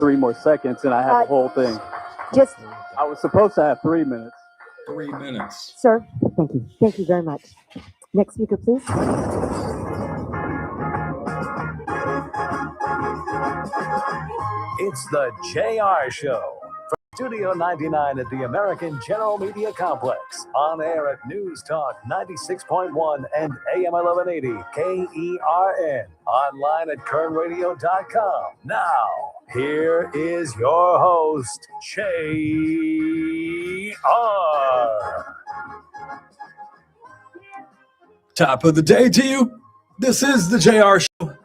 3 more seconds, and I have the whole thing. I was supposed to have 3 minutes. 3 minutes. Sir, thank you. Thank you very much. Next speaker, please. It's the JR Show from Studio 99 at the American General Media Complex. On air at News Talk 96.1 and AM 1180 KERN. Online at kernradio.com. Now, here is your host, JR. Top of the day to you. This is the JR Show.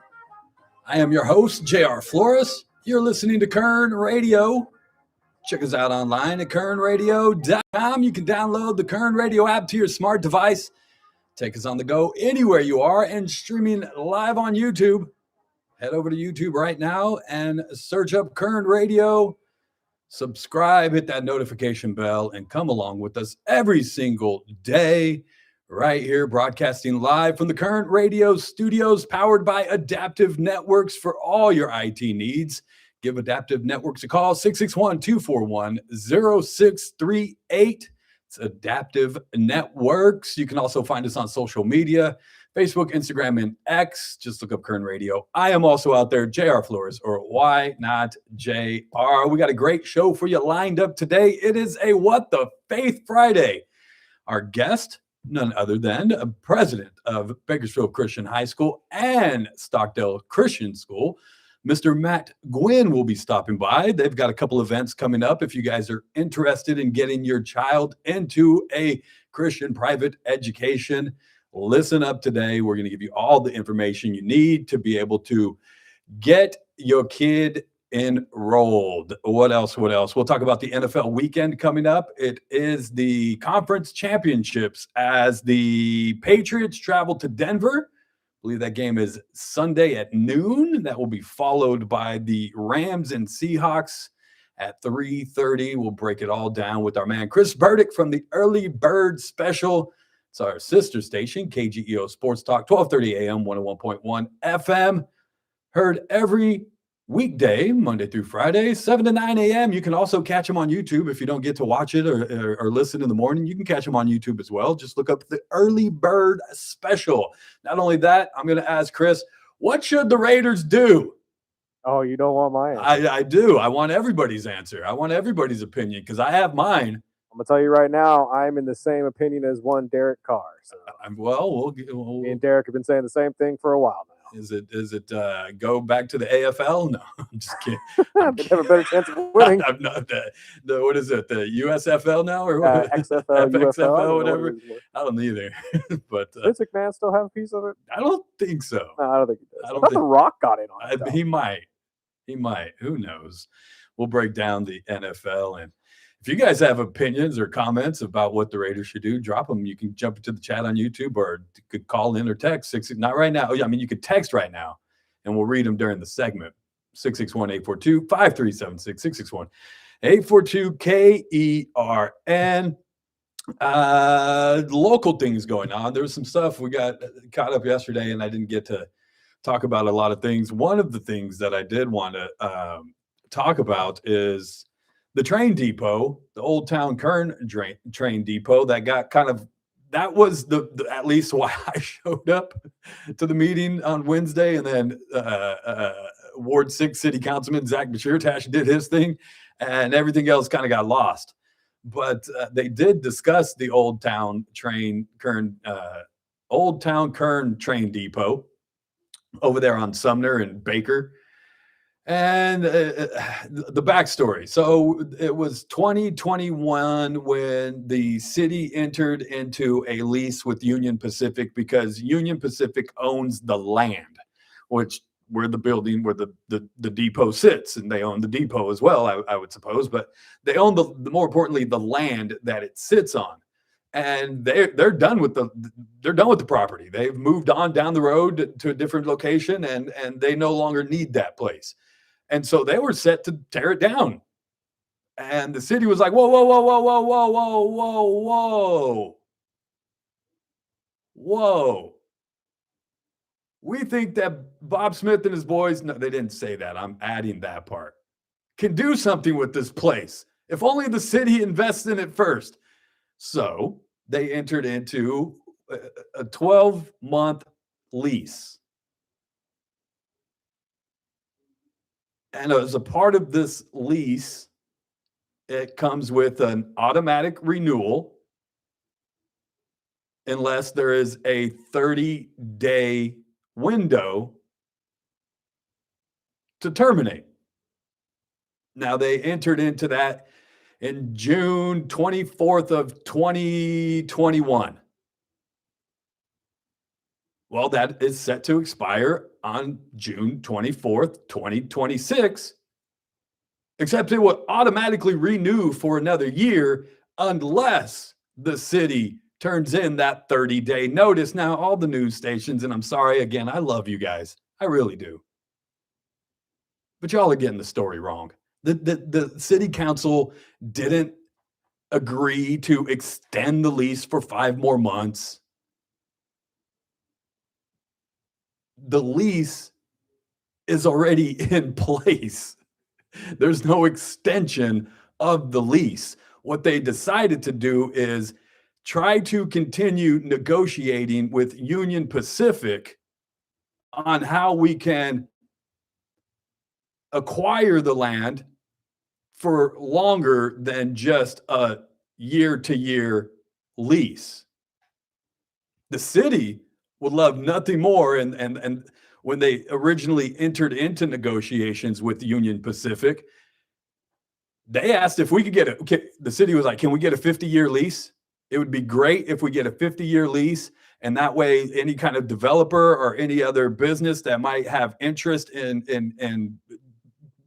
I am your host, JR Flores. You're listening to Kern Radio. Check us out online at kernradio.com. You can download the Kern Radio app to your smart device. Take us on the go anywhere you are and streaming live on YouTube. Head over to YouTube right now and search up Kern Radio. Subscribe, hit that notification bell, and come along with us every single day. Right here, broadcasting live from the Kern Radio studios, powered by Adaptive Networks for all your IT needs. Give Adaptive Networks a call, 661-241-0638. It's Adaptive Networks. You can also find us on social media, Facebook, Instagram, and X. Just look up Kern Radio. I am also out there, JR Flores, or why not JR? We got a great show for you lined up today. It is a What the Faith Friday. Our guest, none other than a president of Bakersfield Christian High School and Stockdale Christian School, Mr. Matt Guinn, will be stopping by. They've got a couple events coming up. If you guys are interested in getting your child into a Christian private education, listen up today. We're going to give you all the information you need to be able to get your kid enrolled. What else? We'll talk about the NFL weekend coming up. It is the conference championships as the Patriots travel to Denver. I believe that game is Sunday at noon. That will be followed by the Rams and Seahawks at 3:30. We'll break it all down with our man Chris Burdick from the Early Bird Special. It's our sister station, KGEO Sports Talk, 12:30 a.m., 101.1 FM. Heard every weekday, Monday through Friday, 7 to 9 a.m. You can also catch them on YouTube if you don't get to watch it or listen in the morning. You can catch them on YouTube as well. Just look up the Early Bird Special. Not only that, I'm going to ask Chris, what should the Raiders do? Oh, you don't want my answer. I do. I want everybody's answer. I want everybody's opinion because I have mine. I'm going to tell you right now, I'm in the same opinion as one Derek Carr. So. We'll Me and Derek have been saying the same thing for a while now. Is it go back to the AFL? No, I'm just kidding. They have a better chance of winning. I'm not the what is it? The USFL now or what? XFL, FXFL, UFL, whatever. I don't either. But Vince McMahon still have a piece of it? I don't think so. No, I don't think he does. I I don't thought think- The Rock got in on it. He might. Who knows? We'll break down the NFL, and if you guys have opinions or comments about what the Raiders should do, drop them. You can jump into the chat on YouTube, or you could call in or text. Not right now. I mean, you could text right now, and we'll read them during the segment. 661-842-5376, 661-842-KERN. Local things going on. There was some stuff we got caught up yesterday, and I didn't get to talk about a lot of things. One of the things that I did want to talk about is the train depot, the Old Town Kern train depot that got that was the at least why I showed up to the meeting on Wednesday. And then Ward 6 City Councilman Zach Bashirtash did his thing, and everything else kind of got lost. But they did discuss the Old Town Kern train depot over there on Sumner and Baker. And the backstory. So it was 2021 when the city entered into a lease with Union Pacific because Union Pacific owns the land, where the building where the depot sits, and they own the depot as well, I would suppose. But they own the more importantly the land that it sits on. And they're done with the property. They've moved on down the road to a different location, and they no longer need that place. And so they were set to tear it down. And the city was like, whoa, whoa, whoa, whoa, whoa, whoa, whoa, whoa, whoa. Whoa. We think that Bob Smith and his boys, no, they didn't say that. I'm adding that part. can do something with this place. If only the city invests in it first. So they entered into a 12-month lease. And as a part of this lease, it comes with an automatic renewal unless there is a 30-day window to terminate. Now, they entered into that in June 24th of 2021. Well, that is set to expire on June 24th, 2026, except it will automatically renew for another year unless the city turns in that 30-day notice. Now, all the news stations, and I'm sorry, again, I love you guys. I really do. But y'all are getting the story wrong. The city council didn't agree to extend the lease for 5 more months. The lease is already in place. There's no extension of the lease. What they decided to do is try to continue negotiating with Union Pacific on how we can acquire the land for longer than just a year-to-year lease. The city would love nothing more, and when they originally entered into negotiations with Union Pacific, they asked if we could get the city was like, can we get a 50-year lease? It would be great if we get a 50-year lease, and that way any kind of developer or any other business that might have interest in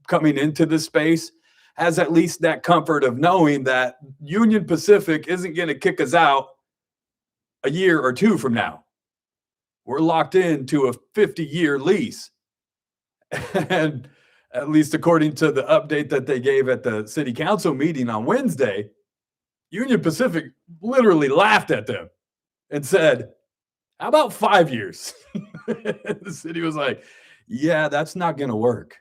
coming into this space has at least that comfort of knowing that Union Pacific isn't going to kick us out a year or two from now. We're locked into a 50-year lease. And at least according to the update that they gave at the city council meeting on Wednesday, Union Pacific literally laughed at them and said, how about 5 years? The city was like, yeah, that's not going to work.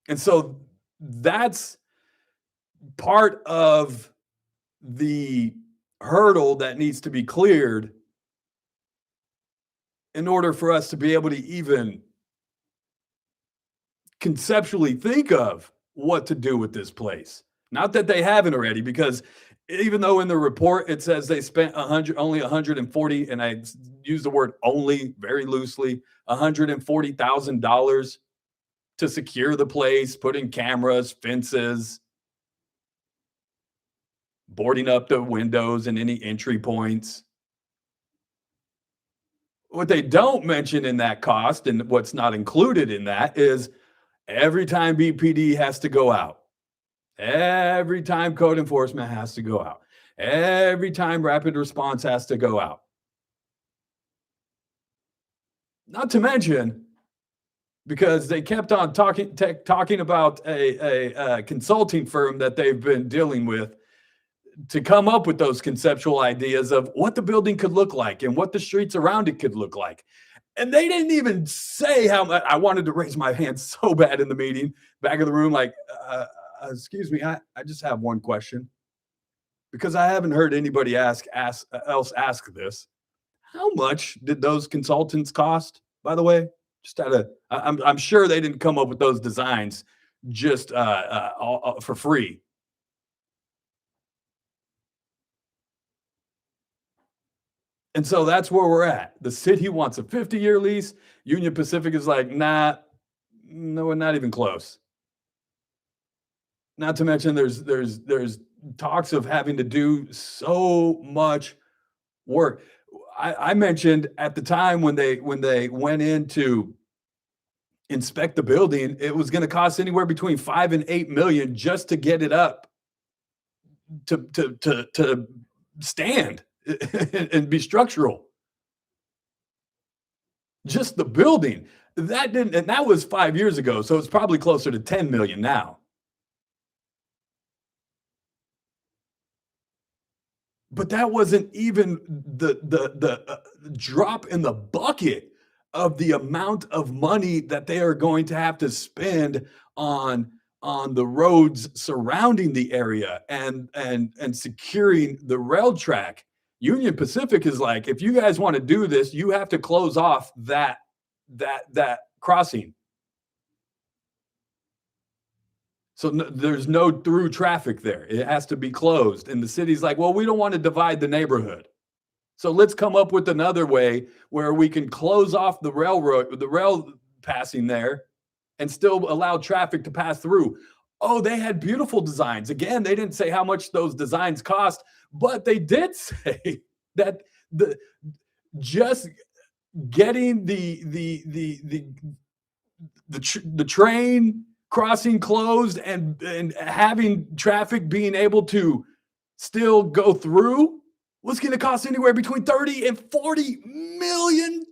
And so that's part of the hurdle that needs to be cleared in order for us to be able to even conceptually think of what to do with this place. Not that they haven't already, because even though in the report it says they spent only 140, and I use the word only very loosely, $140,000 to secure the place, put in cameras, fences, boarding up the windows and any entry points. What they don't mention in that cost, and what's not included in that, is every time BPD has to go out, every time code enforcement has to go out, every time rapid response has to go out. Not to mention, because they kept on talking about a consulting firm that they've been dealing with to come up with those conceptual ideas of what the building could look like and what the streets around it could look like. And they didn't even say how much. I wanted to raise my hand so bad in the meeting, back of the room, like, excuse me, I just have one question, because I haven't heard anybody else ask this. How much did those consultants cost, by the way? Just I'm sure they didn't come up with those designs just for free. And so that's where we're at. The city wants a 50-year lease. Union Pacific is like, nah, no, we're not even close. Not to mention there's talks of having to do so much work. I mentioned at the time when they went in to inspect the building, it was going to cost anywhere between $5 and $8 million just to get it up to stand and be structural. Just the building. That didn't, and that was 5 years ago, so it's probably closer to 10 million now. But that wasn't even the drop in the bucket of the amount of money that they are going to have to spend on on the roads surrounding the area and securing the rail track. Union Pacific is like, if you guys want to do this, you have to close off that crossing. So there's no through traffic there. It has to be closed. And the city's like, well, we don't want to divide the neighborhood. So let's come up with another way where we can close off the rail passing there and still allow traffic to pass through. Oh, they had beautiful designs. Again, they didn't say how much those designs cost, but they did say that just getting the train crossing closed and having traffic being able to still go through was going to cost anywhere between $30 and $40 million.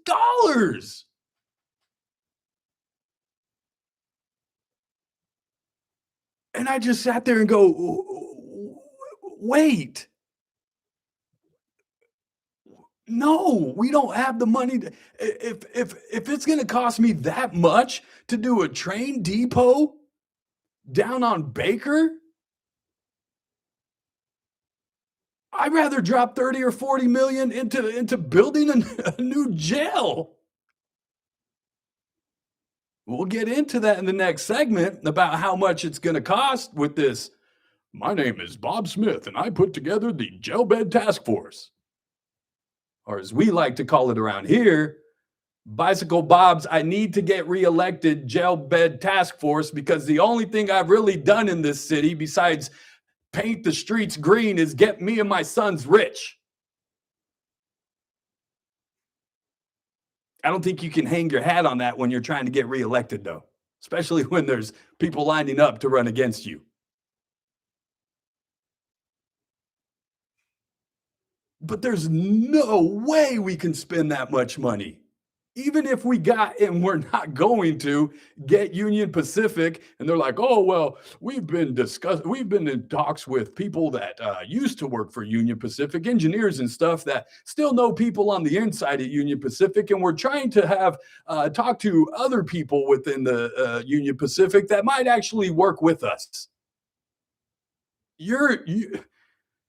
And I just sat there and go, wait. No, we don't have the money. If it's going to cost me that much to do a train depot down on Baker, I'd rather drop 30 or 40 million into building a new jail. We'll get into that in the next segment about how much it's going to cost with this. My name is Bob Smith, and I put together the Jail Bed Task Force. Or as we like to call it around here, Bicycle Bob's I need to get reelected Jail Bed Task Force, because the only thing I've really done in this city besides paint the streets green is get me and my sons rich. I don't think you can hang your hat on that when you're trying to get reelected, though, especially when there's people lining up to run against you. But there's no way we can spend that much money. Even if we got, and we're not going to get Union Pacific, and they're like, oh, well, we've been in talks with people that used to work for Union Pacific, engineers and stuff that still know people on the inside at Union Pacific, and we're trying to have talk to other people within the Union Pacific that might actually work with us.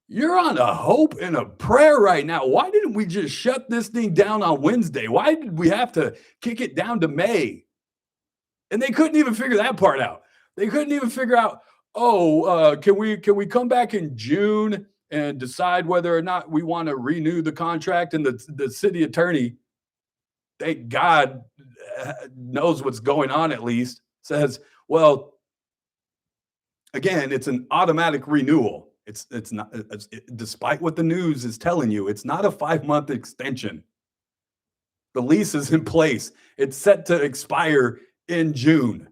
You're on a hope and a prayer right now. Why didn't we just shut this thing down on Wednesday? Why did we have to kick it down to May? And they couldn't even figure that part out. They couldn't even figure out, can we come back in June and decide whether or not we want to renew the contract? And the city attorney, thank God, knows what's going on, at least, says, well, again, it's an automatic renewal. It's not, despite what the news is telling you, it's not a 5-month extension. The lease is in place. It's set to expire in June.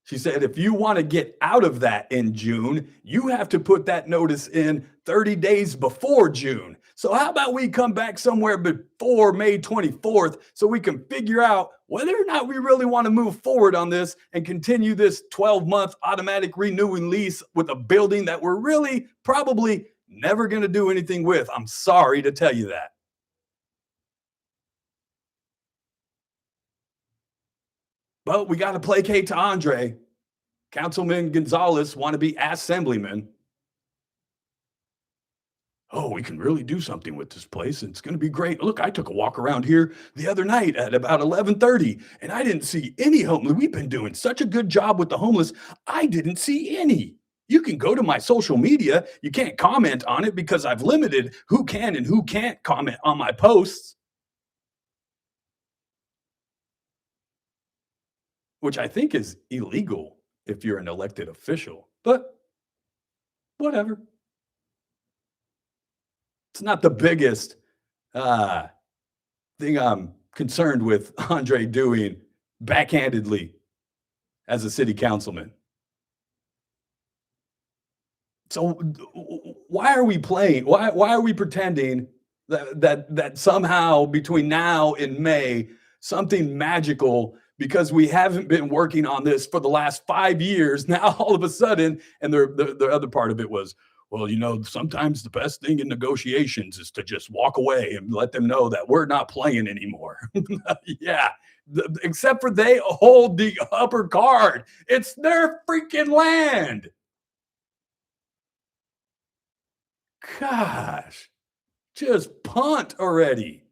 She said, if you want to get out of that in June, you have to put that notice in 30 days before June. So how about we come back somewhere before May 24th so we can figure out whether or not we really want to move forward on this and continue this 12-month automatic renewing lease with a building that we're really probably never going to do anything with. I'm sorry to tell you that. But we got to placate to Andre. Councilman Gonzalez, wannabe assemblyman. Oh, we can really do something with this place. It's going to be great. Look, I took a walk around here the other night at about 11:30, and I didn't see any homeless. We've been doing such a good job with the homeless. I didn't see any. You can go to my social media. You can't comment on it because I've limited who can and who can't comment on my posts, which I think is illegal if you're an elected official, but whatever. It's not the biggest thing I'm concerned with Andre doing backhandedly as a city councilman. So why are we playing? Why are we pretending that somehow between now and May, something magical, because we haven't been working on this for the last 5 years, now all of a sudden, and the other part of it was, well, sometimes the best thing in negotiations is to just walk away and let them know that we're not playing anymore. Yeah, except for they hold the upper card. It's their freaking land. Gosh, just punt already.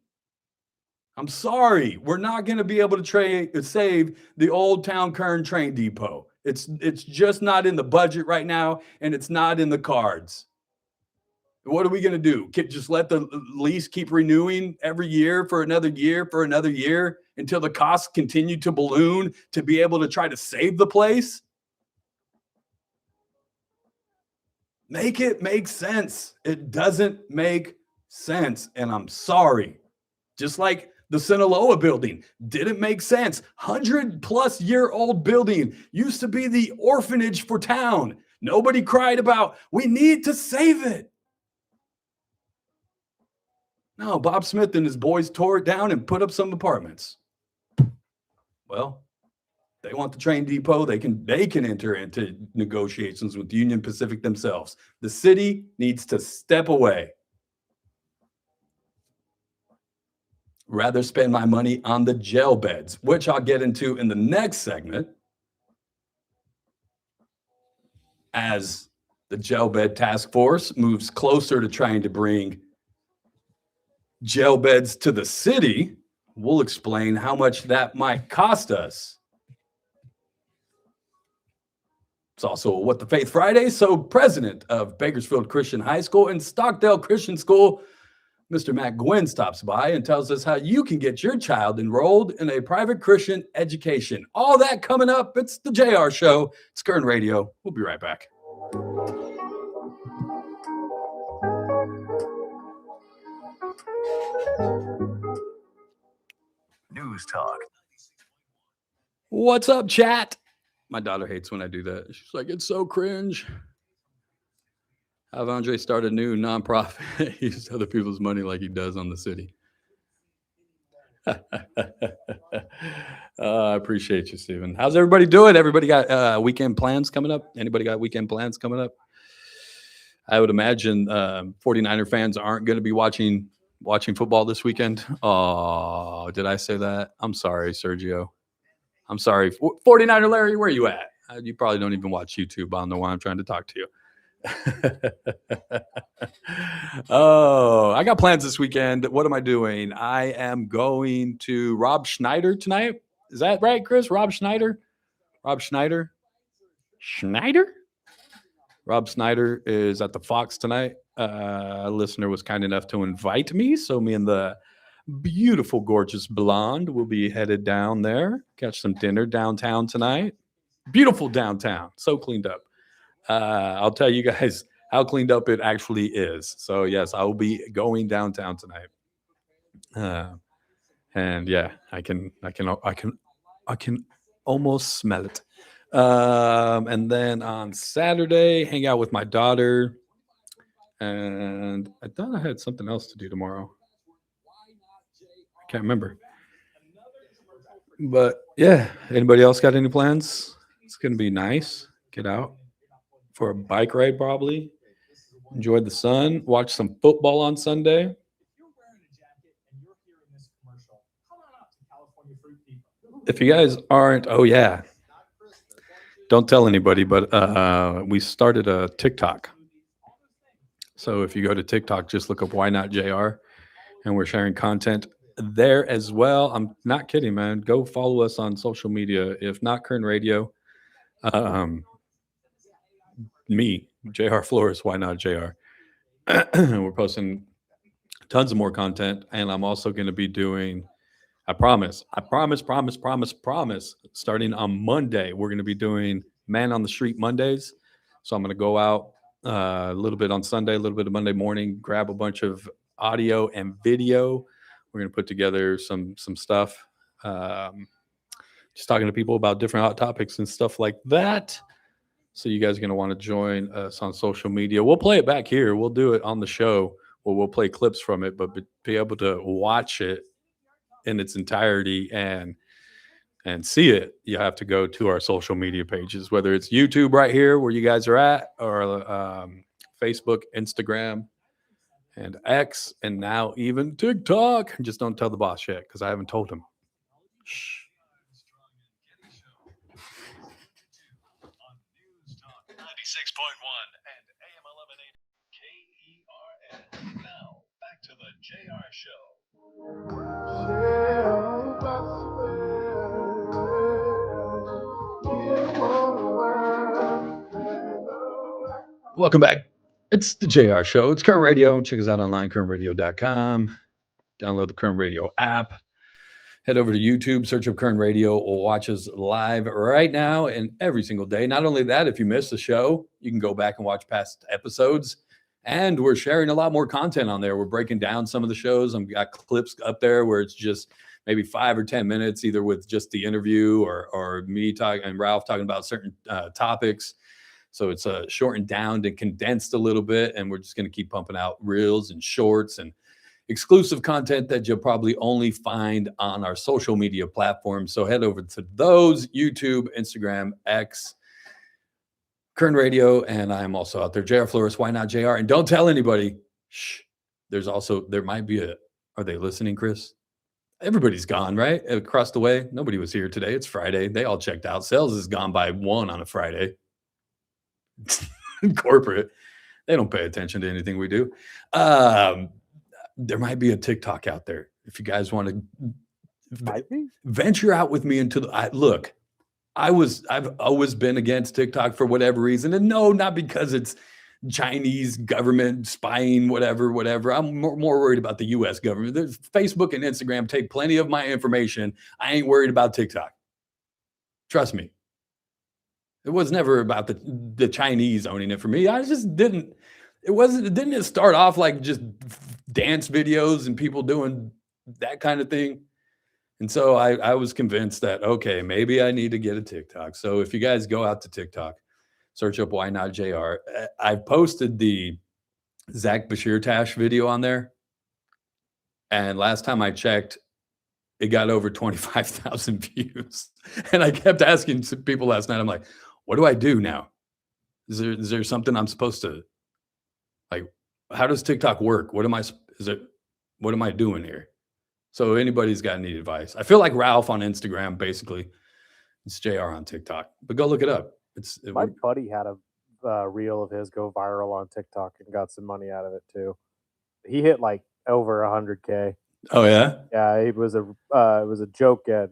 I'm sorry. We're not going to be able to save the Old Town Kern train depot. It's just not in the budget right now, and it's not in the cards. What are we going to do? Just let the lease keep renewing every year for another year until the costs continue to balloon to be able to try to save the place? Make it make sense. It doesn't make sense, and I'm sorry. Just like the Sinaloa building didn't make sense. 100-plus-year-old building used to be the orphanage for town. Nobody cried about, we need to save it. No, Bob Smith and his boys tore it down and put up some apartments. Well, they want the train depot. They can enter into negotiations with Union Pacific themselves. The city needs to step away. Rather spend my money on the jail beds, which I'll get into in the next segment, as the jail bed task force moves closer to trying to bring jail beds to the city. We'll explain how much that might cost us. It's also a What the Faith Friday, so president of Bakersfield Christian High School and Stockdale Christian School, Mr. Matt Guinn, stops by and tells us how you can get your child enrolled in a private Christian education. All that coming up. It's the JR Show. It's Kern Radio. We'll be right back. News Talk. What's up, chat? My daughter hates when I do that. She's like, it's so cringe. Have Andre start a new nonprofit. He uses other people's money like he does on the city. I appreciate you, Stephen. How's everybody doing? Everybody got weekend plans coming up? Anybody got weekend plans coming up? I would imagine 49er fans aren't going to be watching football this weekend. Oh, did I say that? I'm sorry, Sergio. I'm sorry. 49er Larry, where are you at? You probably don't even watch YouTube. I don't know why I'm trying to talk to you. Oh, I got plans this weekend. What am I doing? I am going to Rob Schneider tonight. Is that right, Chris? Rob Schneider? Rob Schneider? Rob Schneider is at the Fox tonight. A listener was kind enough to invite me. So me and the beautiful, gorgeous blonde will be headed down there. Catch some dinner downtown tonight. Beautiful downtown. So cleaned up. I'll tell you guys how cleaned up it actually is. So yes, I will be going downtown tonight. And yeah, I can almost smell it. And then on Saturday, hang out with my daughter. And I thought I had something else to do tomorrow. I can't remember. But yeah, anybody else got any plans? It's going to be nice. Get out for a bike ride, probably. Enjoy the sun. Watch some football on Sunday. If you guys aren't, oh yeah, don't tell anybody, but we started a TikTok. So if you go to TikTok, just look up Why Not JR, and we're sharing content there as well. I'm not kidding, man. Go follow us on social media. If not Kern Radio, me, JR Flores, Why Not JR. We're posting tons of more content, and I'm also going to be doing, I promise, starting on Monday, we're going to be doing Man on the Street Mondays. So I'm going to go out a little bit on Sunday, a little bit of Monday morning, grab a bunch of audio and video. We're going to put together some stuff, just talking to people about different hot topics and stuff like that. So you guys are going to want to join us on social media. We'll play it back here. We'll do it on the show where we'll play clips from it, but be able to watch it in its entirety and see it, you have to go to our social media pages, whether it's YouTube right here where you guys are at, or Facebook, Instagram, and X, and now even TikTok. Just don't tell the boss yet because I haven't told him. Shh. News Talk 96.1 and AM 1180 KERN. Now, back to the JR Show. Welcome back. It's the JR Show. It's Kern Radio. Check us out online, kernradio.com. Download the Kern Radio app. Head over to YouTube, search up Kern Radio, or watch us live right now and every single day. Not only that, if you missed the show, you can go back and watch past episodes. And we're sharing a lot more content on there. We're breaking down some of the shows. I've got clips up there where it's just maybe 5 or 10 minutes, either with just the interview or me talking and Ralph talking about certain topics. So it's shortened down and condensed a little bit. And we're just going to keep pumping out reels and shorts and exclusive content that you'll probably only find on our social media platforms. So head over to those: YouTube, Instagram, X, Kern Radio, and I'm also out there, JR Flores. Why not JR? And don't tell anybody. Shh. There might be are they listening, Chris? Everybody's gone, right? Across the way. Nobody was here today. It's Friday. They all checked out. Sales is gone by 1 on a Friday. Corporate. They don't pay attention to anything we do. There might be a TikTok out there. If you guys want to venture out with me into look, I've always been against TikTok for whatever reason. And no, not because it's Chinese government spying, whatever. I'm more worried about the US government. Facebook and Instagram take plenty of my information. I ain't worried about TikTok. Trust me. It was never about the Chinese owning it for me. I just didn't. Didn't it start off like just dance videos and people doing that kind of thing? And so I was convinced that, okay, maybe I need to get a TikTok. So if you guys go out to TikTok, search up Why Not JR. I've posted the Zach Bashir-Tash video on there. And last time I checked, it got over 25,000 views. And I kept asking people last night, I'm like, what do I do now? Is there something I'm supposed to, like, how does TikTok work? What am I doing here? So anybody's got any advice? I feel like Ralph on Instagram, basically. It's JR on TikTok, but go look it up. My buddy had a reel of his go viral on TikTok and got some money out of it too. He hit like over 100K. Oh yeah. Yeah, it was a joke at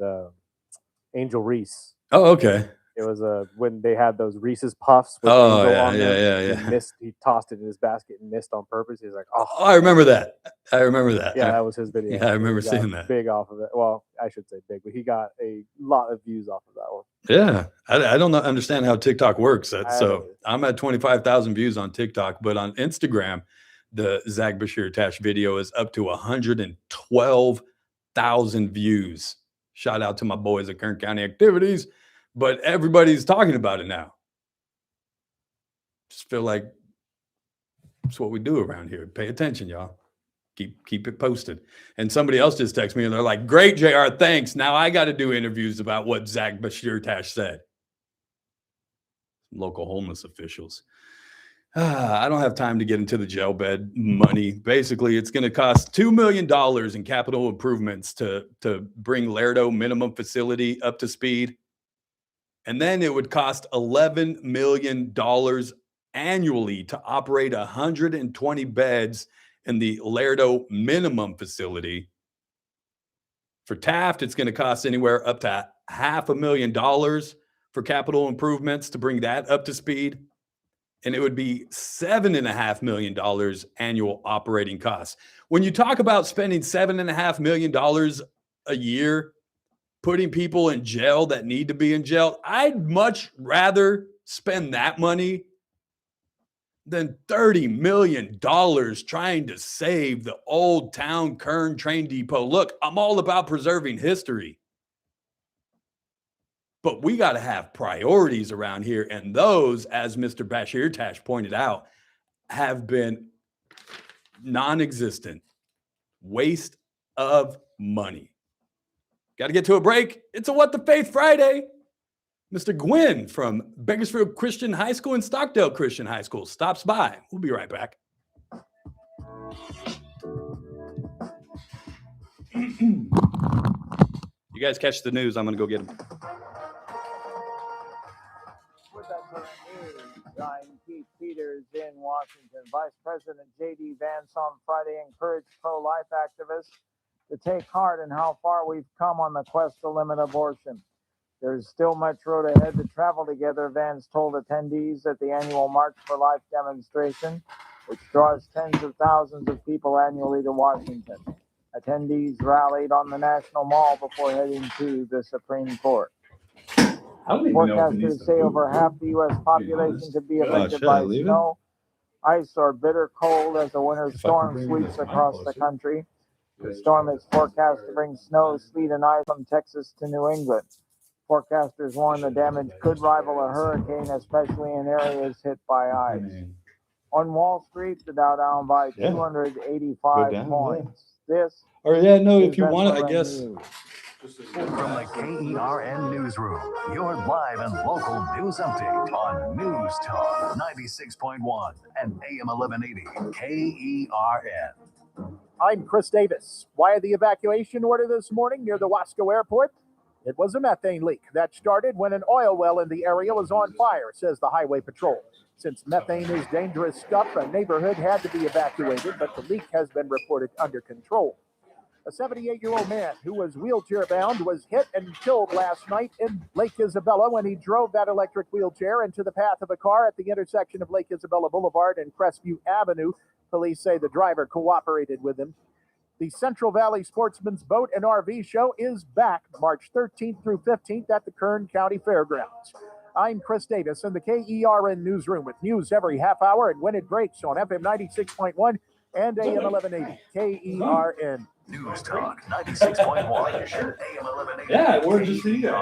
Angel Reese. Oh okay. It was when they had those Reese's Puffs. With Oh Angel on them. yeah. He tossed it in his basket and missed on purpose. He's like, oh, I remember that. Yeah, that was his video. Yeah, I remember seeing that. Big off of it. Well, I should say big, but he got a lot of views off of that one. Yeah, I don't understand how TikTok works. So I'm at 25,000 views on TikTok, but on Instagram, the Zach Bashir-Tash video is up to 112,000 views. Shout out to my boys at Kern County Activities. But everybody's talking about it now. Just feel like it's what we do around here. Pay attention, y'all. Keep it posted. And somebody else just texted me and they're like, great, JR, thanks. Now I got to do interviews about what Zach Bashir-Tash said. Local homeless officials. I don't have time to get into the jail bed money. Basically, it's going to cost $2 million in capital improvements to bring Lerdo minimum facility up to speed. And then it would cost $11 million annually to operate 120 beds in the Lerdo minimum facility. For Taft, it's going to cost anywhere up to $500,000 for capital improvements to bring that up to speed. And it would be $7.5 million annual operating costs. When you talk about spending $7.5 million a year putting people in jail that need to be in jail, I'd much rather spend that money than $30 million trying to save the old town Kern train depot. Look, I'm all about preserving history, but we got to have priorities around here. And those, as Mr. Bashir-Tash pointed out, have been non-existent. Waste of money. Got to get to a break. It's a What the Faith Friday. Mr. Guinn from Bakersfield Christian High School and Stockdale Christian High School stops by. We'll be right back. You guys catch the news. I'm going to go get him. With that current news, Keith Peters in Washington. Vice President J.D. Vance on Friday encouraged pro-life activists to take heart in how far we've come on the quest to limit abortion. There's still much road ahead to travel together, Vance told attendees at the annual March for Life demonstration, which draws tens of thousands of people annually to Washington. Attendees rallied on the National Mall before heading to the Supreme Court. Forecasters say over half the U.S. population could be affected by snow, ice, or bitter cold as a winter storm sweeps across the country. The storm is forecast to bring snow, sleet, and ice from Texas to New England. Forecasters warn the damage could rival a hurricane, especially in areas hit by ice. On Wall Street, the Dow down by 285 points. This if you want it, I guess. From the KERN Newsroom, your live and local news update on News Talk 96.1 and AM 1180 KERN. I'm Chris Davis. Why the evacuation order this morning near the Wasco Airport? It was a methane leak that started when an oil well in the area was on fire, says the Highway Patrol. Since methane is dangerous stuff, a neighborhood had to be evacuated, but the leak has been reported under control. A 78-year-old man who was wheelchair-bound was hit and killed last night in Lake Isabella when he drove that electric wheelchair into the path of a car at the intersection of Lake Isabella Boulevard and Crestview Avenue. Police say the driver cooperated with him. The Central Valley Sportsman's Boat and RV Show is back March 13th through 15th at the Kern County Fairgrounds. I'm Chris Davis in the KERN Newsroom with news every half hour and when it breaks on FM 96.1 and AM 1180 KERN. News Talk 96.1 AM 1180. Yeah, we're just here.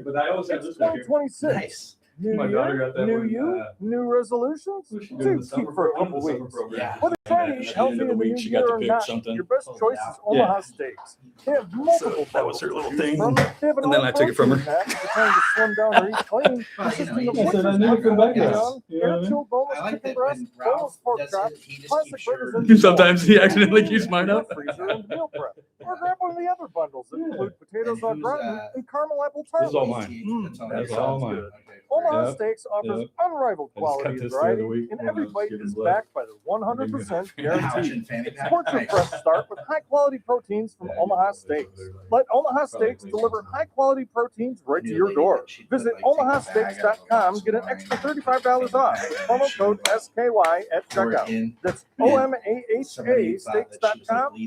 But I always have this one here. 26. Nice. New My daughter year, got that new one, you, new resolutions. We should do Dude, the summer keep for a one of couple the summer weeks. programs. Whether trying to At the healthy end in of the the week, new she got year to or pick not, something. your best choice is Yeah. Omaha Steaks. They have multiple that was her little bundles. thing. They have an And then I took it from her. all-protein pack if you're trying to slim down or eat clean. Consisting of I said, I butcher's knew it from back bacon, there. young, You know what I mean? air-chilled boneless I like chicken that breast, when boneless Ralph pork does chops, it, he just classic keeps burgers, your- and Sometimes he accidentally keeps mine up. freezer and meal prep. Or grab one of the other bundles that include potatoes And au who's, gratin and caramel apple This is all tartlets. mine. That's all That's yours. all mine. Good. Omaha Yep. Steaks offers Yep. unrivaled I just cut quality and this the other variety, week and when I every was bite getting is blood. backed by the 100% How much guarantee. in fanny pack? Support your Nice. fresh start with high-quality proteins from Omaha Steaks. Let Omaha Steaks deliver high-quality proteins right to your door. Visit omahasteaks.com, get an extra $35 off. Promo code SKY at checkout. That's OMAHA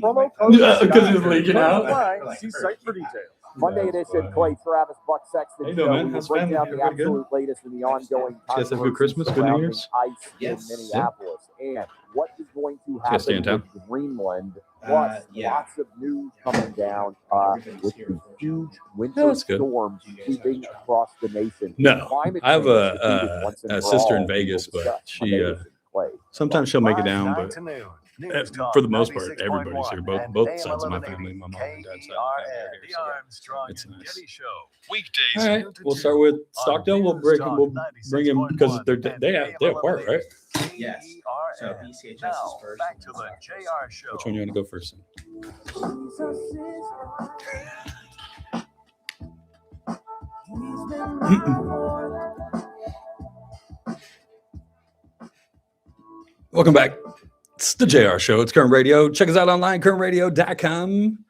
promo code Yeah, because SKY. it's leaking out. Apply. See site for details. Monday edition, Clay Travis, Buck Sexton. How you doing, Show. man? We How's break family? down the Everybody good? absolute latest in the ongoing guys have a good controversy Christmas? Good New surrounding Year's? ice Yes. in Minneapolis and what is going to guys stay in happen town? with Greenland. Plus, Yeah. lots of news coming down Everybody's with here the for- huge Yeah, winter that's good. storms Do you guys sweeping have a job? across the nation. No. Climate I have change is defeated a once and for sister in all. Vegas, We'll but discuss she, Monday edition, Clay. sometimes she'll make it down, 9 but to noon. News Talk for the most part, everybody's 96.1 here. Both and both AM sides of my 1180 family, my mom and dad's side of my family are KERN, here. the So Armstrong it's and nice. Getty Show. Weekdays all right, noon to we'll 2 start with on Stockdale. We'll News break. Talk We'll bring him because 96.1 they're and they AM apart, right? Yes. So KERN. BCHS is Now, first. back to the JR Show. Which one you want to go first? Welcome back. It's the JR Show. It's Kern Radio. Check us out online, kernradio.com.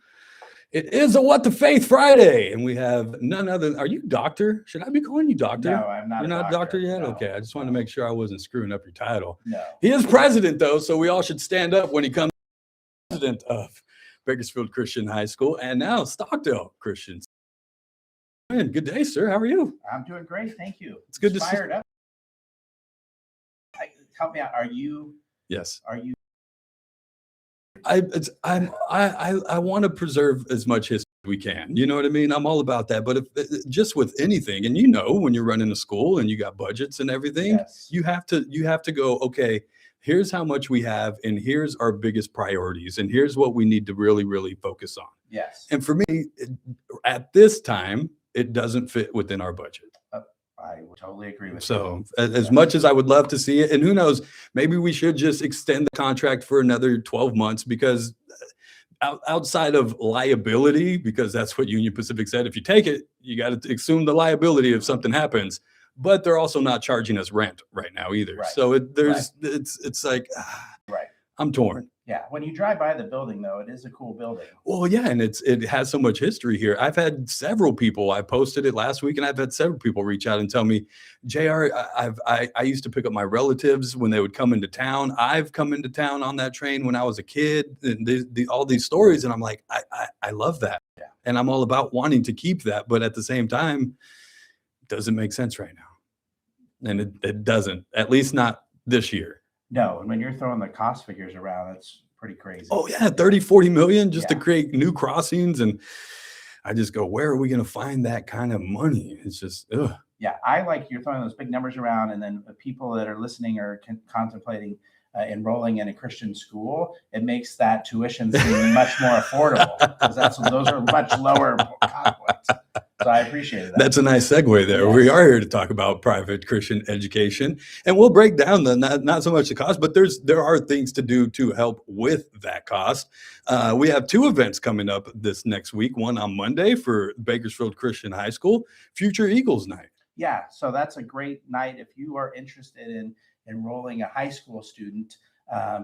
It is a What the Faith Friday, and we have none other. Are you doctor? Should I be calling you doctor? No, I'm not. You're a not a doctor yet? No. Okay. I just wanted to make sure I wasn't screwing up your title. No. He is president, though, so we all should stand up when he comes. President of Bakersfield Christian High School and now Stockdale Christian. Man, good day, sir. How are you? I'm doing great. Thank you. It's good to see. Fired up. Help me out. Are you? Yes. Are you? I want to preserve as much history as we can. You know what I mean? I'm all about that. But if just with anything, and when you're running a school and you got budgets and everything, Yes. you have to go, okay, here's how much we have, and here's our biggest priorities, and here's what we need to really, really focus on. Yes. And for me, at this time, it doesn't fit within our budget. I would totally agree with you. So as much as I would love to see it, and who knows, maybe we should just extend the contract for another 12 months because outside of liability, because that's what Union Pacific said, if you take it, you got to assume the liability if something happens. But they're also not charging us rent right now either. Right. So it's like, Right. I'm torn. Yeah. When you drive by the building, though, it is a cool building. Well, yeah, and it has so much history here. I've had several people. I posted it last week, and I've had several people reach out and tell me, JR, I used to pick up my relatives when they would come into town. I've come into town on that train when I was a kid. And all these stories, and I'm like, I love that, and I'm all about wanting to keep that, but at the same time, it doesn't make sense right now, and it doesn't. At least not this year. No, and when you're throwing the cost figures around, it's pretty crazy. Oh yeah, 30-40 million just to create new crossings, and I just go, where are we going to find that kind of money? It's just Yeah, I like you're throwing those big numbers around, and then the people that are listening are contemplating enrolling in a Christian school. It makes that tuition seem much more affordable because those are much lower conflicts. So I appreciate that. That's a nice segue there. Yes. We are here to talk about private Christian education, and we'll break down not so much the cost, but there are things to do to help with that cost. We have 2 events coming up this next week. One on Monday for Bakersfield Christian High School, Future Eagles Night. Yeah, so that's a great night if you are interested in enrolling a high school student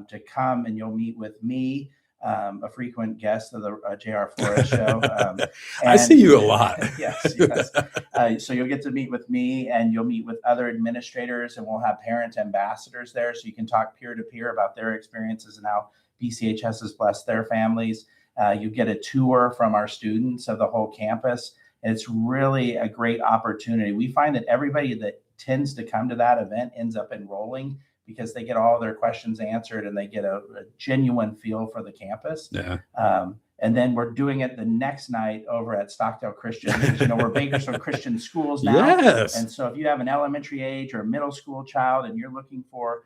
to come, and you'll meet with me, a frequent guest of the JR Flores show. I see you a lot. Yes. So you'll get to meet with me, and you'll meet with other administrators, and we'll have parent ambassadors there, so you can talk peer to peer about their experiences and how BCHS has blessed their families. You get a tour from our students of the whole campus. And it's really a great opportunity. We find that everybody that tends to come to that event ends up enrolling because they get all their questions answered and they get a genuine feel for the campus. Yeah. And then we're doing it the next night over at Stockdale Christian. Because, we're Bakersfield Christian schools now. Yes. And so if you have an elementary age or a middle school child and you're looking for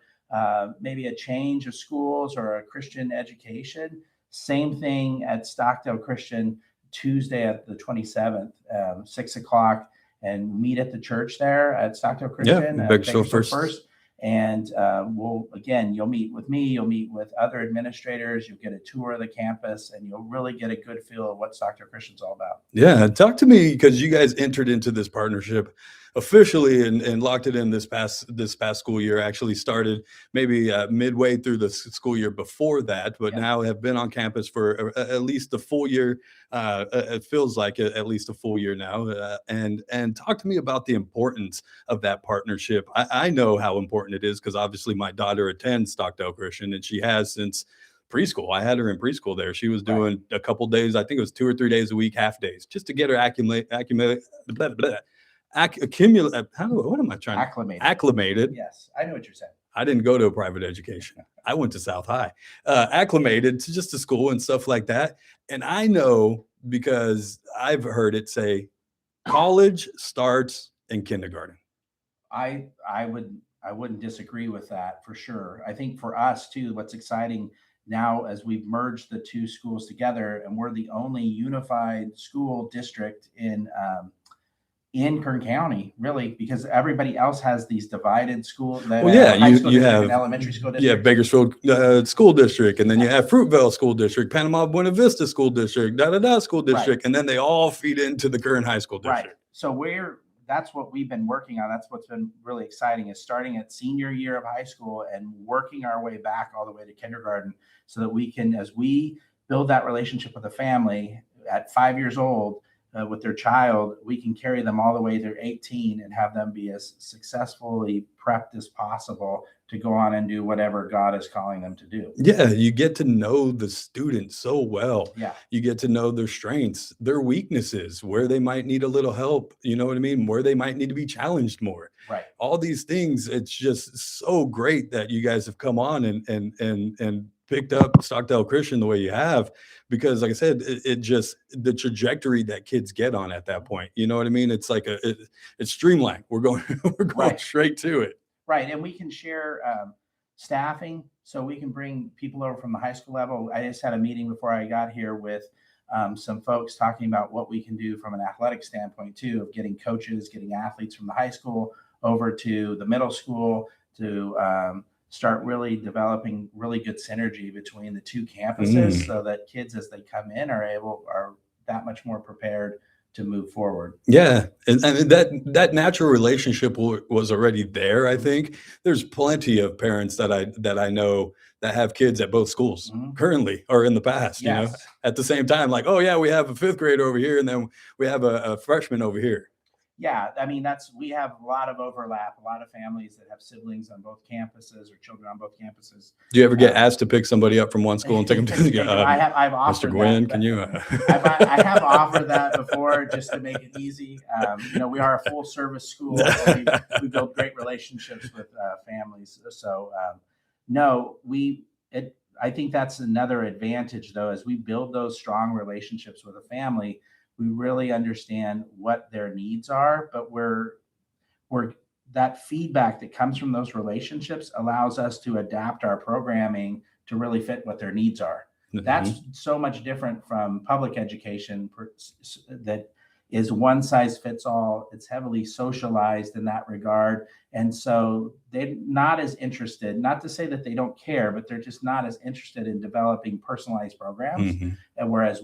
maybe a change of schools or a Christian education, same thing at Stockdale Christian Tuesday at the 27th, 6 o'clock, and meet at the church there at Stockdale Christian. Bakersfield First. And you'll meet with me, you'll meet with other administrators, you'll get a tour of the campus, and you'll really get a good feel of what Stockdale Christian's all about. Yeah, talk to me, because you guys entered into this partnership officially and locked it in this past school year. Actually started maybe midway through the school year before that, but now have been on campus for at least a full year. It feels like at least a full year now. And talk to me about the importance of that partnership. I know how important it is because obviously my daughter attends Stockdale Christian, and she has since preschool. I had her in preschool there. She was doing a couple days, I think it was 2 or 3 days a week, half days, just to get her acclimated. Yes, I know what you're saying. I didn't go to a private education. I went to South High, acclimated to just to school and stuff like that. And I know because I've heard it say college starts in kindergarten. I wouldn't disagree with that for sure. I think for us too, what's exciting now as we've merged the 2 schools together, and we're the only unified school district in Kern County, really, because everybody else has these divided schools. Well, yeah, you have an elementary school district. You have Bakersfield School District, and then you have Fruitvale School District, Panama Buena Vista School District, School District, and then they all feed into the Kern High School District. Right. So that's what we've been working on. That's what's been really exciting, is starting at senior year of high school and working our way back all the way to kindergarten, so that we can, as we build that relationship with the family at 5 years old, with their child, we can carry them all the way through 18 and have them be as successfully prepped as possible to go on and do whatever God is calling them to do. Yeah, you get to know the student so well. Yeah. You get to know their strengths, their weaknesses, where they might need a little help, you know what I mean? Where they might need to be challenged more. Right. All these things, it's just so great that you guys have come on and picked up Stockdale Christian the way you have, because like I said, it just, the trajectory that kids get on at that point, you know what I mean? It's like it's streamlined. We're going Right. straight to it. Right. And we can share staffing, so we can bring people over from the high school level. I just had a meeting before I got here with some folks talking about what we can do from an athletic standpoint too, of getting coaches, getting athletes from the high school over to the middle school to start really developing really good synergy between the two campuses so that kids as they come in are that much more prepared to move forward. Yeah, and that natural relationship was already there. I think there's plenty of parents that I know that have kids at both schools currently or in the past. You know, at the same time, like, oh yeah, we have a fifth grader over here, and then we have a freshman over here. Yeah, I mean, we have a lot of overlap, a lot of families that have siblings on both campuses or children on both campuses. Do you ever get asked to pick somebody up from one school and take them to the I've offered Mr. Guinn, that, can you? I have offered that before just to make it easy. You know, we are a full service school. We build great relationships with families. So no, I think that's another advantage though, as we build those strong relationships with a family, we really understand what their needs are, but we're that feedback that comes from those relationships allows us to adapt our programming to really fit what their needs are. That's so much different from public education that is one size fits all. It's heavily socialized in that regard. And so they're not as interested, not to say that they don't care, but they're just not as interested in developing personalized programs. And whereas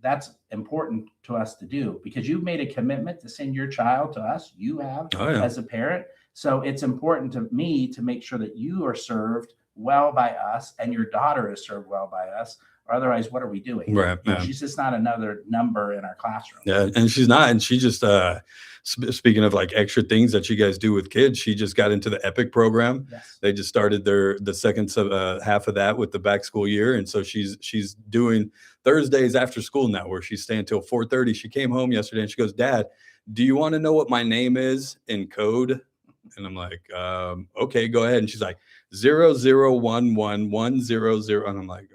that's important to us to do because you've made a commitment to send your child to us. You have as a parent. So it's important to me to make sure that you are served well by us and your daughter is served well by us. Or otherwise, what are we doing? Right. She's just not another number in our classroom. Yeah. And she's not. And she just, speaking of like extra things that you guys do with kids, she just got into the EPIC program. They just started the second half of that with the back school year. And so she's doing Thursdays after school now where she's staying till 4:30. She came home yesterday and she goes, Dad, do you want to know what my name is in code? And I'm like, okay, go ahead. And she's like 0011100. And I'm like,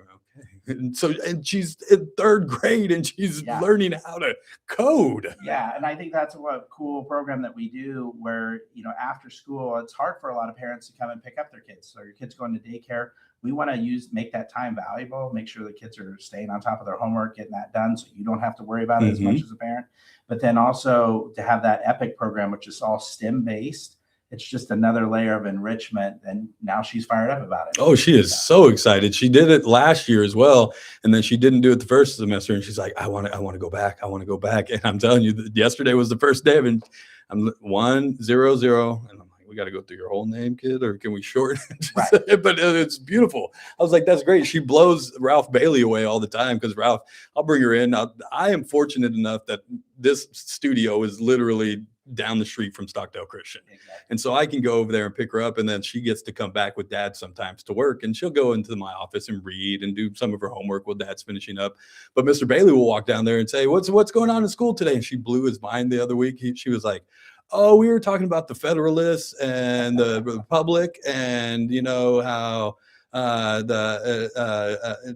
and she's in third grade and she's learning how to code. Yeah. And I think that's a cool program that we do where, you know, after school, it's hard for a lot of parents to come and pick up their kids. So your kid's going to daycare. We want to make that time valuable, make sure the kids are staying on top of their homework, getting that done so you don't have to worry about it as much as a parent. But then also to have that EPIC program, which is all STEM based. It's just another layer of enrichment, and now she's fired up about it. Oh, she is so excited. She did it last year as well, and then she didn't do it the first semester. And she's like, "I want to go back. I want to go back." And I'm telling you, yesterday was the first day, and I'm 100, and I'm like, "We got to go through your whole name, kid, or can we shorten it?" But it's beautiful. I was like, "That's great." She blows Ralph Bailey away all the time because Ralph, I'll bring her in. I am fortunate enough that this studio is literally down the street from Stockdale Christian. And so I can go over there and pick her up, and then she gets to come back with Dad sometimes to work, and she'll go into my office and read and do some of her homework while Dad's finishing up. But Mr. Bailey will walk down there and say, what's going on in school today? And she blew his mind the other week. She was like, oh, we were talking about the Federalists and the Republic, and you know how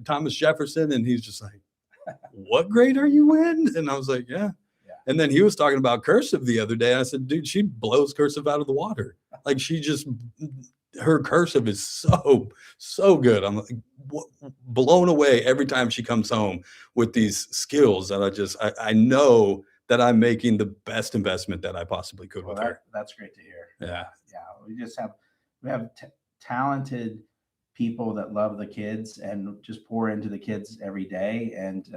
Thomas Jefferson, and he's just like, what grade are you in? And I was like, yeah. And then he was talking about cursive the other day. I said, dude, she blows cursive out of the water. Like her cursive is so good. I'm like blown away every time she comes home with these skills that I know that I'm making the best investment that I possibly could with her. That's great to hear. Yeah. Yeah. We have talented people that love the kids and just pour into the kids every day. And,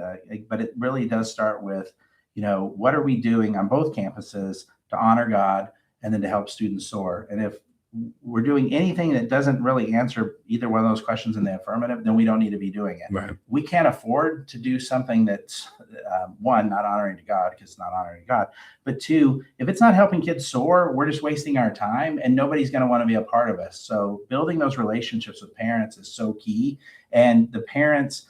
but it really does start with, you know, what are we doing on both campuses to honor God and then to help students soar? And if we're doing anything that doesn't really answer either one of those questions in the affirmative, then we don't need to be doing it. Right. We can't afford to do something that's one, not honoring to God, because it's not honoring to God. But two, if it's not helping kids soar, we're just wasting our time and nobody's going to want to be a part of us. So building those relationships with parents is so key. And the parents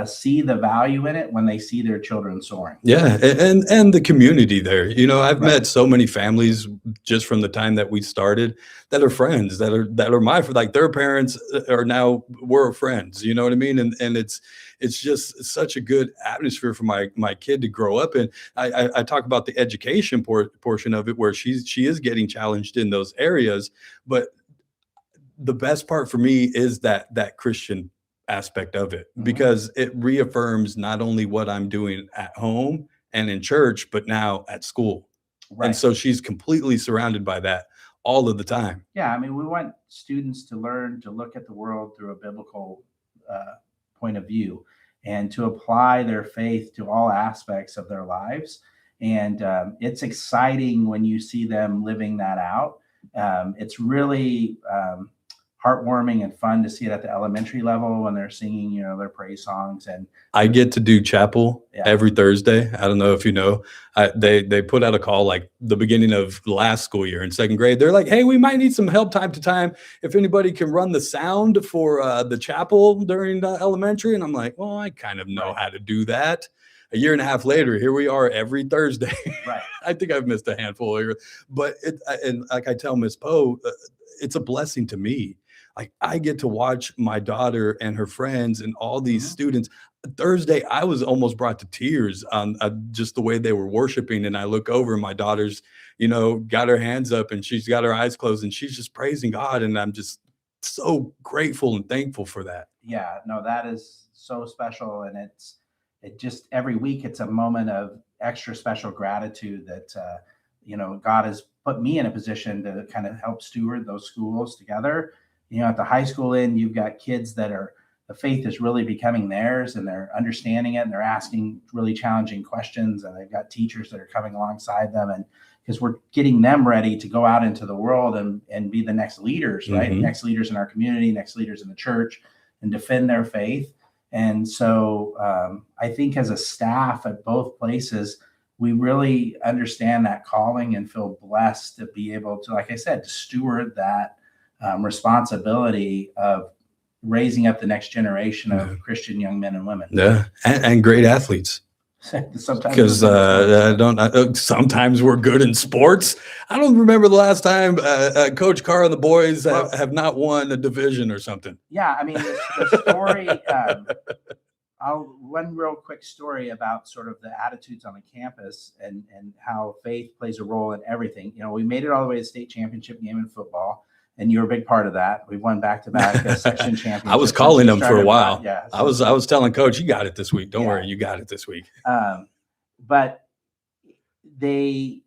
see the value in it when they see their children soaring. Yeah. And the community there, you know, I've met so many families just from the time that we started that are friends that are my, like their parents are now we're friends, you know what I mean? And it's just such a good atmosphere for my kid to grow up in. I talk about the education portion of it where she is getting challenged in those areas, but the best part for me is that Christian aspect of it, because it reaffirms not only what I'm doing at home and in church, but now at school. Right. And so she's completely surrounded by that all of the time. Yeah, I mean, we want students to learn to look at the world through a biblical point of view and to apply their faith to all aspects of their lives. And it's exciting when you see them living that out. It's really heartwarming and fun to see it at the elementary level when they're singing, you know, their praise songs. And I get to do chapel every Thursday. I don't know if you know, they put out a call like the beginning of last school year in second grade. They're like, hey, we might need some help time to time. If anybody can run the sound for the chapel during the elementary. And I'm like, well, I kind of know how to do that. A year and a half later, here we are every Thursday. Right. I think I've missed a handful here, but and like I tell Miss Poe, it's a blessing to me. Like I get to watch my daughter and her friends and all these students. Thursday, I was almost brought to tears on just the way they were worshiping. And I look over and my daughter's, you know, got her hands up and she's got her eyes closed and she's just praising God. And I'm just so grateful and thankful for that. Yeah, no, that is so special. And it just every week it's a moment of extra special gratitude that, you know, God has put me in a position to kind of help steward those schools together. You know, at the high school end, you've got kids that the faith is really becoming theirs and they're understanding it and they're asking really challenging questions, and they've got teachers that are coming alongside them, and because we're getting them ready to go out into the world and be the next leaders, right? Next leaders in our community, next leaders in the church, and defend their faith. And so I think as a staff at both places, we really understand that calling and feel blessed to be able to, like I said, to steward that responsibility of raising up the next generation of Christian young men and women. Yeah, and great athletes. Because sometimes we're good in sports. I don't remember the last time Coach Carr and the boys have not won a division or something. Yeah, I mean, the story, one real quick story about sort of the attitudes on the campus and how faith plays a role in everything. You know, we made it all the way to the state championship game in football. And you were a big part of that. We won back-to-back section championships. I was calling them for a while. Yeah, I was telling Coach, you got it this week. Don't worry, you got it this week. But we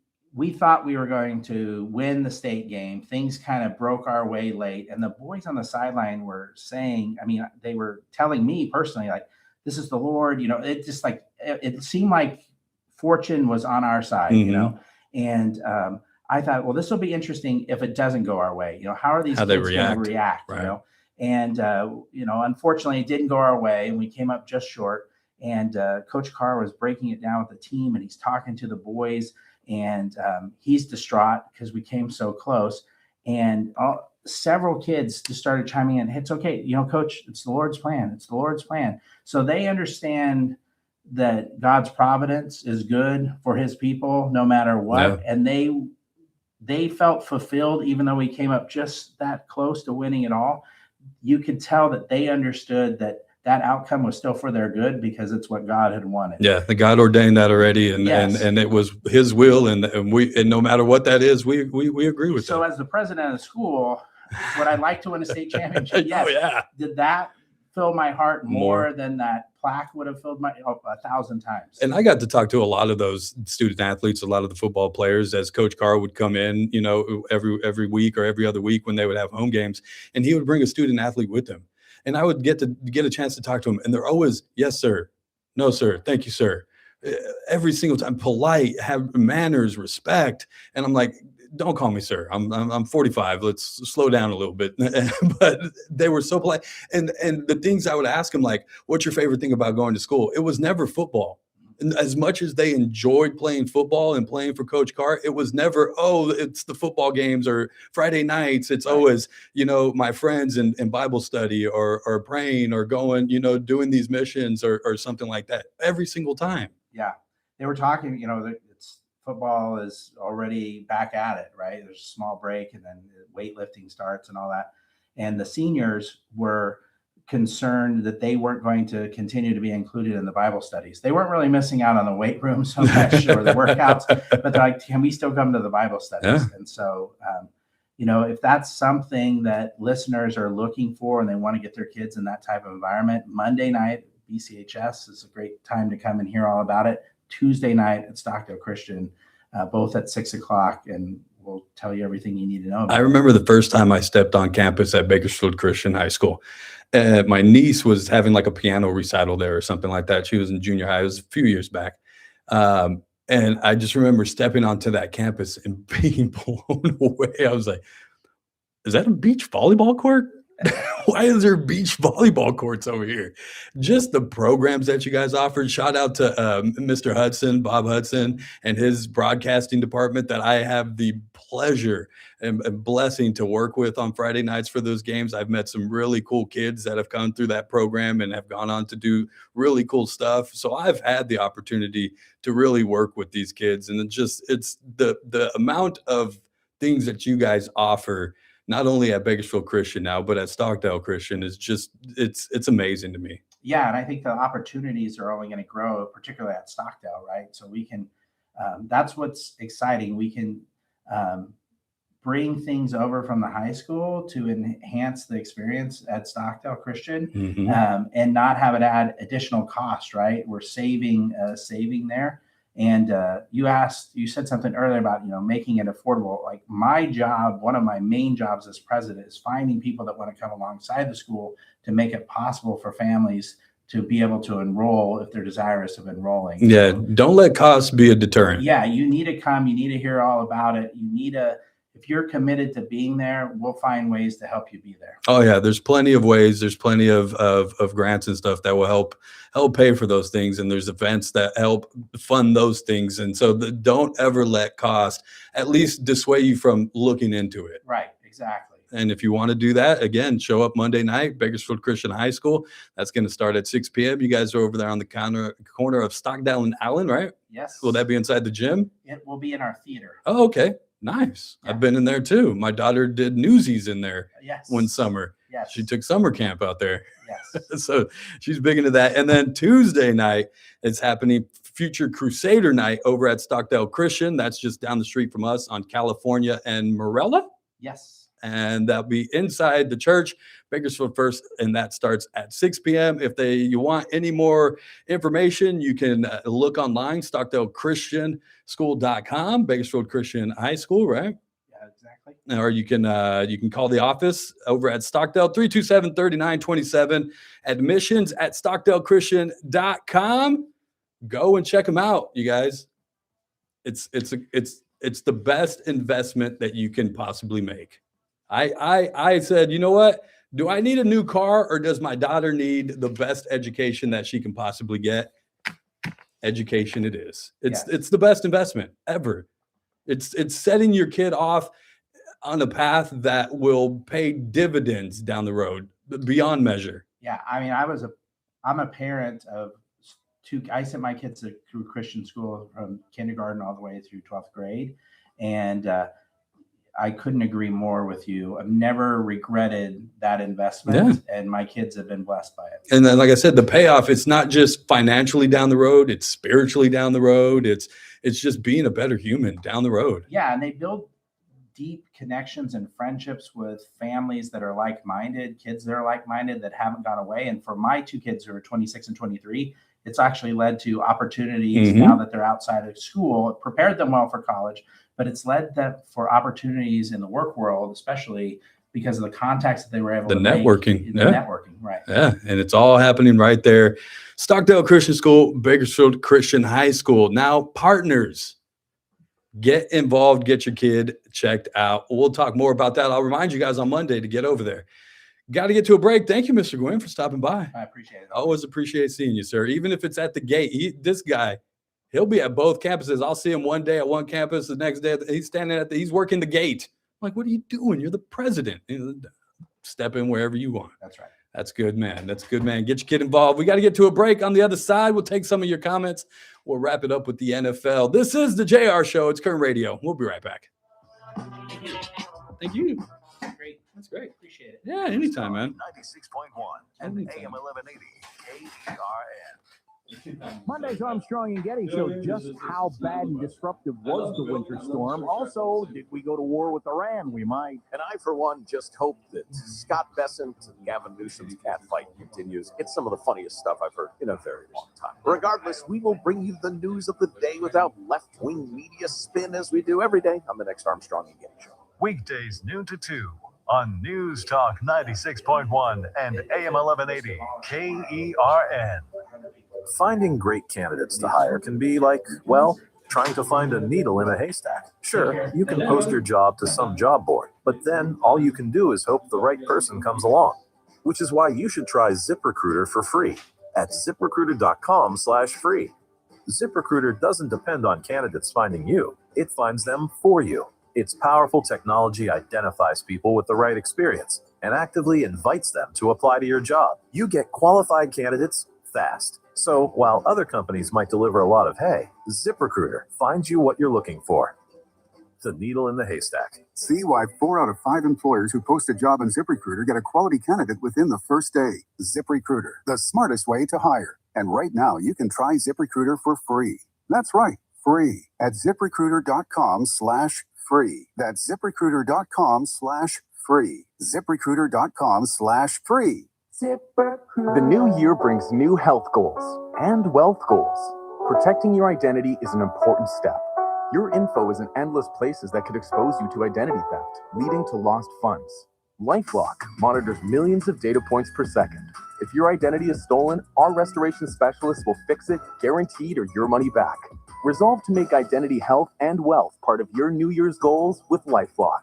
thought we were going to win the state game. Things kind of broke our way late. And the boys on the sideline were saying, I mean, they were telling me personally, like, this is the Lord. You know, it just like, it seemed like fortune was on our side, you know? And I thought, well, this will be interesting if it doesn't go our way. You know, how are these kids going to react? Right. You know, and you know, unfortunately, it didn't go our way, and we came up just short. And Coach Carr was breaking it down with the team, and he's talking to the boys, and he's distraught because we came so close. And several kids just started chiming in. It's okay, you know, Coach. It's the Lord's plan. It's the Lord's plan. So they understand that God's providence is good for His people, no matter what, and they felt fulfilled, even though we came up just that close to winning it all. You could tell that they understood that outcome was still for their good because it's what God had wanted. Yeah, the God ordained that already, and it was His will, and no matter what that is, we agree with that. So as the president of the school, would I like to win a state championship? Yes. Did that fill my heart more than that plaque would have filled my 1,000 times? And I got to talk to a lot of those student athletes, a lot of the football players, as Coach Carr would come in, you know, every week or every other week when they would have home games, and he would bring a student athlete with him, and I would get a chance to talk to them, and they're always, yes, sir, no, sir, thank you, sir, every single time, polite, have manners, respect, and I'm like, don't call me sir. I'm 45. Let's slow down a little bit. But they were so polite. And the things I would ask them, like, what's your favorite thing about going to school? It was never football. And as much as they enjoyed playing football and playing for Coach Carr, it was never, it's the football games or Friday nights. It's always, you know, my friends in Bible study or praying or going, you know, doing these missions or something like that every single time. Yeah. They were talking, you know, football is already back at it, right? There's a small break and then weightlifting starts and all that. And the seniors were concerned that they weren't going to continue to be included in the Bible studies. They weren't really missing out on the weight room so much or the workouts, but they're like, can we still come to the Bible studies? Yeah. And so if that's something that listeners are looking for and they want to get their kids in that type of environment, Monday night, BCHS is a great time to come and hear all about it. Tuesday night at Stockdale Christian, both at 6:00, and we'll tell you everything you need to know about I remember the first time I stepped on campus at Bakersfield Christian High School. My niece was having like a piano recital there or something like that. She was in junior high. It was a few years back. And I just remember stepping onto that campus and being blown away. I was like, is that a beach volleyball court? Why is there beach volleyball courts over here? Just the programs that you guys offered. Shout out to Mr. Hudson, Bob Hudson, and his broadcasting department that I have the pleasure and blessing to work with on Friday nights for those games. I've met some really cool kids that have gone through that program and have gone on to do really cool stuff. So I've had the opportunity to really work with these kids, and it's the amount of things that you guys offer, not only at Bakersfield Christian now, but at Stockdale Christian, is just, it's amazing to me. Yeah, and I think the opportunities are only going to grow, particularly at Stockdale, right? So we can, that's what's exciting. We can bring things over from the high school to enhance the experience at Stockdale Christian, and not have it add additional cost, right? We're saving there. And you said something earlier about, making it affordable. Like my job, one of my main jobs as president is finding people that want to come alongside the school to make it possible for families to be able to enroll if they're desirous of enrolling. Yeah, don't let cost be a deterrent. Yeah, you need to come. You need to hear all about it. If you're committed to being there, we'll find ways to help you be there. Oh yeah, there's plenty of ways. There's plenty of grants and stuff that will help pay for those things, and there's events that help fund those things. And so don't ever let cost at least dissuade you from looking into it. Right, exactly. And if you want to do that, again, show up Monday night, Bakersfield Christian High School. That's going to start at 6 p.m. You guys are over there on the corner of Stockdale and Allen, right? Yes. Will that be inside the gym? It will be in our theater. Oh, okay. Nice. Yeah. I've been in there too. My daughter did Newsies in there one summer. Yes. She took summer camp out there. Yes. So she's big into that. And then Tuesday night, it's happening Future Crusader night over at Stockdale Christian. That's just down the street from us on California and Morella. Yes. And that'll be inside the church, Bakersfield First, and that starts at 6 p.m. If you want any more information, you can look online, StockdaleChristianschool.com, Bakersfield Christian High School, right? Yeah, exactly. Or you can call the office over at Stockdale, 327-3927, admissions at StockdaleChristian.com. Go and check them out, you guys. It's the best investment that you can possibly make. I said, you know what? Do I need a new car, or does my daughter need the best education that she can possibly get? Education it is. It's the best investment ever. It's setting your kid off on a path that will pay dividends down the road beyond measure. Yeah, I mean, I'm a parent of two. I sent my kids through Christian school from kindergarten all the way through 12th grade, and I couldn't agree more with you. I've never regretted that investment, and my kids have been blessed by it. And then, like I said, the payoff, it's not just financially down the road, it's spiritually down the road. It's just being a better human down the road. Yeah, and they build deep connections and friendships with families that are like-minded, kids that are like-minded that haven't gone away. And for my two kids who are 26 and 23, it's actually led to opportunities now that they're outside of school. It prepared them well for college, but it's led them for opportunities in the work world, especially because of the contacts that they were able to make. Networking. The networking, right. Yeah, and it's all happening right there. Stockdale Christian School, Bakersfield Christian High School. Now, partners, get involved, get your kid checked out. We'll talk more about that. I'll remind you guys on Monday to get over there. Got to get to a break. Thank you, Mr. Guinn, for stopping by. I appreciate it. Always appreciate seeing you, sir. Even if it's at the gate, this guy, he'll be at both campuses. I'll see him one day at one campus, the next day he's standing he's working the gate. I'm like, what are you doing? You're the president. Step in wherever you want. That's right. That's good, man. That's good, man. Get your kid involved. We got to get to a break. On the other side, we'll take some of your comments. We'll wrap it up with the NFL. This is the JR Show. It's Kern Radio. We'll be right back. Thank you. Great. That's great. Appreciate it. Yeah, anytime, man. 96.1 and AM 1180 KERN. Monday's Armstrong and Getty showed just how bad and disruptive was the winter storm. Also, did we go to war with Iran? We might. And I, for one, just hope that Scott Bessent and Gavin Newsom's catfight continues. It's some of the funniest stuff I've heard in a very long time. Regardless, we will bring you the news of the day without left-wing media spin as we do every day on the next Armstrong and Getty show. Weekdays noon to 2 on News Talk 96.1 and AM 1180 KERN. Finding great candidates to hire can be like, well, trying to find a needle in a haystack. Sure, you can post your job to some job board, but then all you can do is hope the right person comes along, which is why you should try ZipRecruiter for free at ZipRecruiter.com/free. ZipRecruiter doesn't depend on candidates finding you. It finds them for you. Its powerful technology identifies people with the right experience and actively invites them to apply to your job. You get qualified candidates fast. So while other companies might deliver a lot of hay, ZipRecruiter finds you what you're looking for. The needle in the haystack. See why 4 out of 5 employers who post a job on ZipRecruiter get a quality candidate within the first day. ZipRecruiter, the smartest way to hire. And right now, you can try ZipRecruiter for free. That's right, free at ZipRecruiter.com/free. That's ZipRecruiter.com/free. ZipRecruiter.com/free. The new year brings new health goals and wealth goals. Protecting your identity is an important step. Your info is in endless places that could expose you to identity theft, leading to lost funds. LifeLock monitors millions of data points per second. If your identity is stolen, our restoration specialists will fix it, guaranteed, or your money back. Resolve to make identity health and wealth part of your New Year's goals with LifeLock.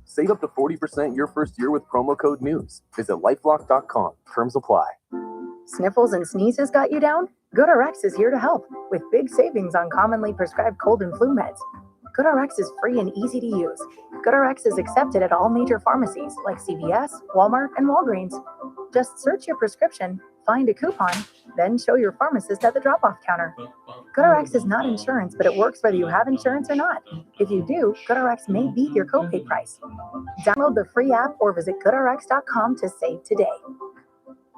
Save up to 40% your first year with promo code NEWS. Visit lifelock.com. Terms apply. Sniffles and sneezes got you down? GoodRx is here to help with big savings on commonly prescribed cold and flu meds. GoodRx is free and easy to use. GoodRx is accepted at all major pharmacies like CVS, Walmart, and Walgreens. Just search your prescription, find a coupon, then show your pharmacist at the drop-off counter. GoodRx is not insurance, but it works whether you have insurance or not. If you do, GoodRx may beat your copay price. Download the free app or visit GoodRx.com to save today.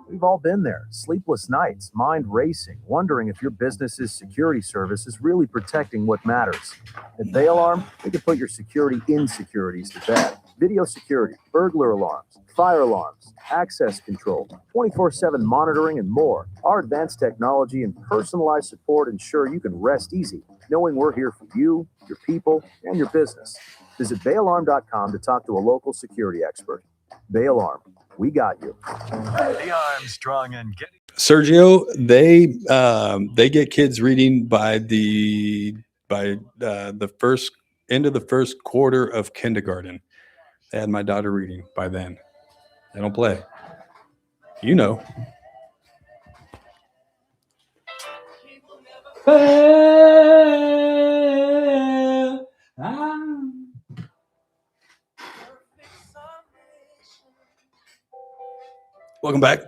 We've all been there. Sleepless nights, mind racing, wondering if your business's security service is really protecting what matters. At Bay Alarm, we can put your security insecurities to bed. Video security, burglar alarms, fire alarms, access control, 24/7 monitoring, and more. Our advanced technology and personalized support ensure you can rest easy, knowing we're here for you, your people, and your business. Visit bayalarm.com to talk to a local security expert. Bay Alarm, we got you. The Armstrong and Getty. Sergio, they get kids reading by the first end of the first quarter of kindergarten. They had my daughter reading by then. They don't play. You know. Welcome back.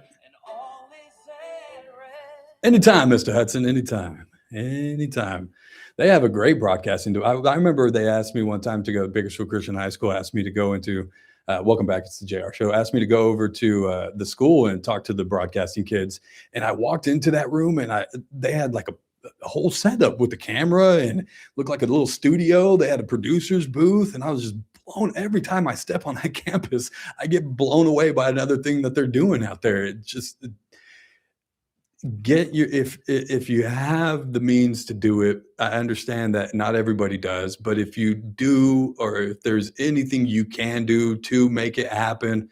Anytime, Mr. Hudson, anytime. Anytime. They have a great broadcasting. I remember they asked me one time to go to Bakersfield Christian High School, asked me to go into, welcome back, it's the JR Show, asked me to go over to the school and talk to the broadcasting kids. And I walked into that room and they had like a whole setup with the camera and looked like a little studio. They had a producer's booth and I was just blown. Every time I step on that campus, I get blown away by another thing that they're doing out there. It just if you have the means to do it. I understand that not everybody does, but if you do, or if there's anything you can do to make it happen,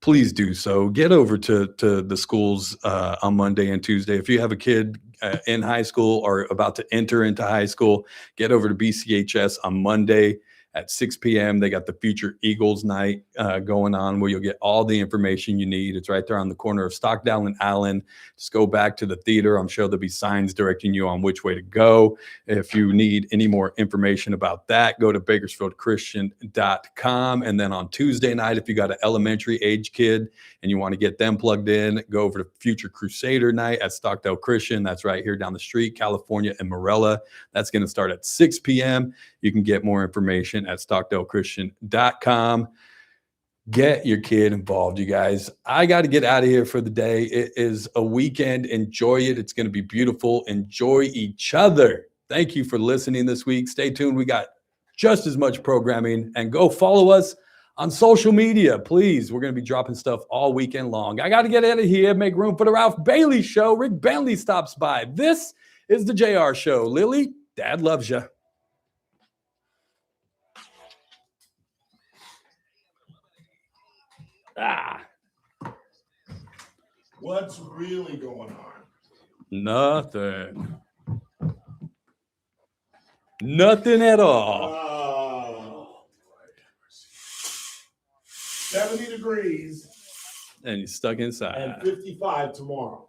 please do so. Get over to the schools on Monday and Tuesday. If you have a kid in high school or about to enter into high school, get over to BCHS on Monday at 6 p.m. They got the Future Eagles Night going on where you'll get all the information you need. It's right there on the corner of Stockdale and Allen. Just go back to the theater. I'm sure there'll be signs directing you on which way to go. If you need any more information about that, go to bakersfieldchristian.com. And then on Tuesday night, if you got an elementary age kid and you want to get them plugged in, go over to Future Crusader Night at Stockdale Christian. That's right here down the street, California and Morella. That's going to start at 6 p.m. You can get more information at stockdalechristian.com. Get your kid involved, you guys. I got to get out of here for the day. It is a weekend. Enjoy it. It's going to be beautiful. Enjoy each other. Thank you for listening this week. Stay tuned. We got just as much programming, and go follow us on social media, please. We're going to be dropping stuff all weekend long. I got to get out of here. Make room for the Ralph Bailey Show. Rick Bentley stops by. This is the JR Show. Lily, Dad loves you. What's really going on? Nothing. Nothing at all. Oh, 70 degrees And he's stuck inside. and 55 tomorrow.